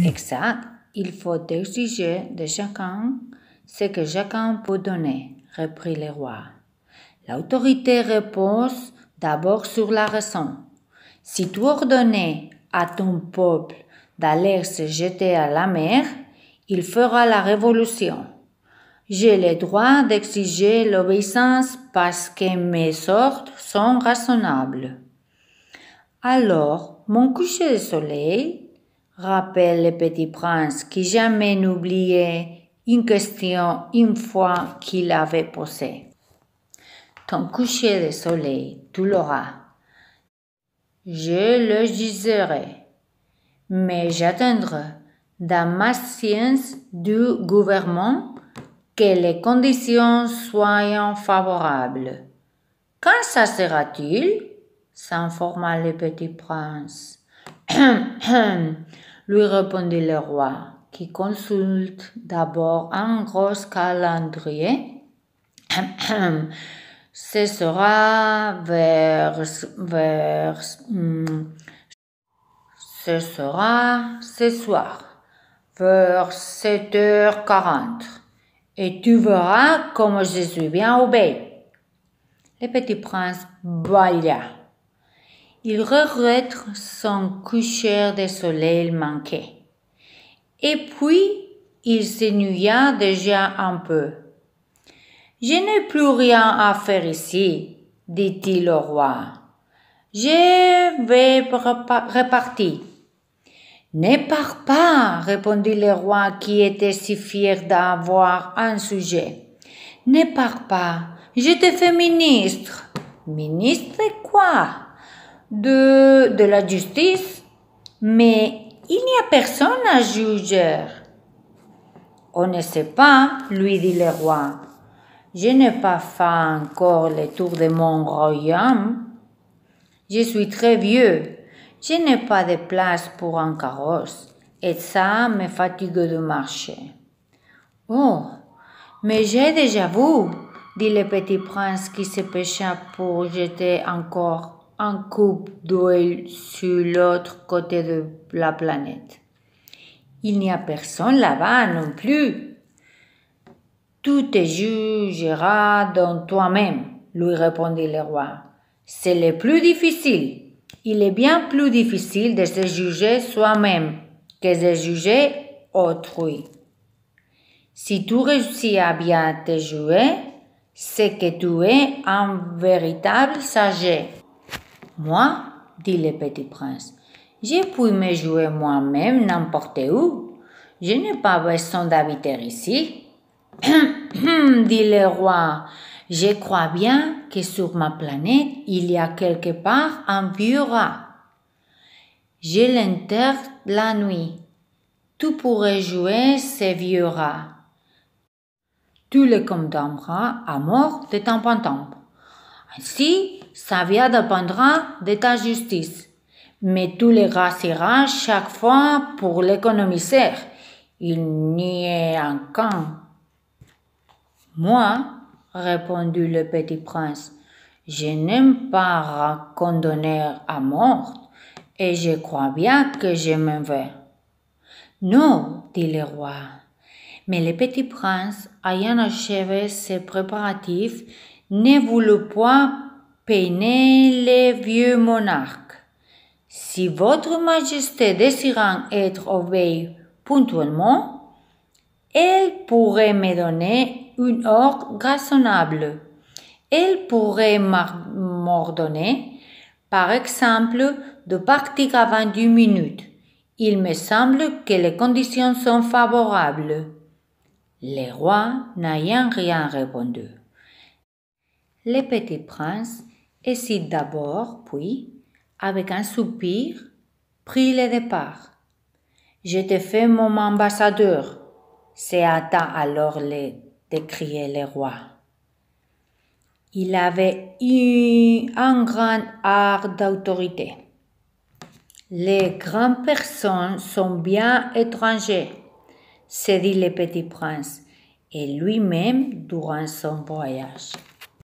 Exact. Il faut exiger de chacun ce que chacun peut donner, reprit le roi. L'autorité repose d'abord sur la raison. Si tu ordonnais à ton peuple d'aller se jeter à la mer, il fera la révolution. J'ai le droit d'exiger l'obéissance parce que mes ordres sont raisonnables. Alors, mon coucher de soleil, rappelle le petit prince qui jamais n'oubliait une question une fois qu'il l'avait posée. Ton coucher de soleil, tu l'auras. Je le jugerai, mais j'attendrai dans ma science du gouvernement que les conditions soient favorables. Quand ça sera-t-il? S'informa le petit prince. Lui répondit le roi, qui consulte d'abord un gros calendrier. Ce sera ce soir, vers 7h40. Et tu verras comme je suis bien obéi. Le petit prince bâilla. Il regrette son coucher de soleil manqué. Et puis, il s'ennuya déjà un peu. Je n'ai plus rien à faire ici, dit-il au roi. Je vais repartir. Ne pars pas, répondit le roi qui était si fier d'avoir un sujet. Ne pars pas, je te fais ministre. Ministre quoi? De la justice? Mais il n'y a personne à juger. On ne sait pas, lui dit le roi. Je n'ai pas fait encore le tour de mon royaume. Je suis très vieux. Je n'ai pas de place pour un carrosse. Et ça me fatigue de marcher. Oh, mais j'ai déjà vu, dit le petit prince qui se pêcha pour jeter encore un coupe d'huile sur l'autre côté de la planète. Il n'y a personne là-bas non plus. Tu te jugeras dans toi-même, lui répondit le roi. C'est le plus difficile. Il est bien plus difficile de se juger soi-même que de juger autrui. Si tu réussis à bien te juger, c'est que tu es un véritable sage. Moi, dit le petit prince, je puis me juger moi-même n'importe où. Je n'ai pas besoin d'habiter ici. Dit le roi, je crois bien que sur ma planète, il y a quelque part un vieux rat. Je l'enterre la nuit. Tu pourrais jouer ce vieux rat. Tu le condamneras à mort de temps en temps. Ainsi, sa vie dépendra de ta justice. Mais tu le gracieras chaque fois pour l'économiser. Il n'y a qu'un. Moi, répondit le petit prince, je n'aime pas condamner à mort, et je crois bien que je m'en vais. Non, dit le roi. Mais le petit prince, ayant achevé ses préparatifs, ne voulut point peiner le vieux monarque. Si votre majesté désirant être obéie ponctuellement, elle pourrait me donner une ordre raisonnable. Elle pourrait m'ordonner, par exemple, de partir avant 10 minutes. Il me semble que les conditions sont favorables. Le roi n'ayant rien répondu. Le petit prince hésite d'abord, puis, avec un soupir, prit le départ. Je te fais mon ambassadeur, se hâta alors de crier le roi. Il avait eu un grand art d'autorité. Les grandes personnes sont bien étrangers, se dit le petit prince, et lui-même durant son voyage.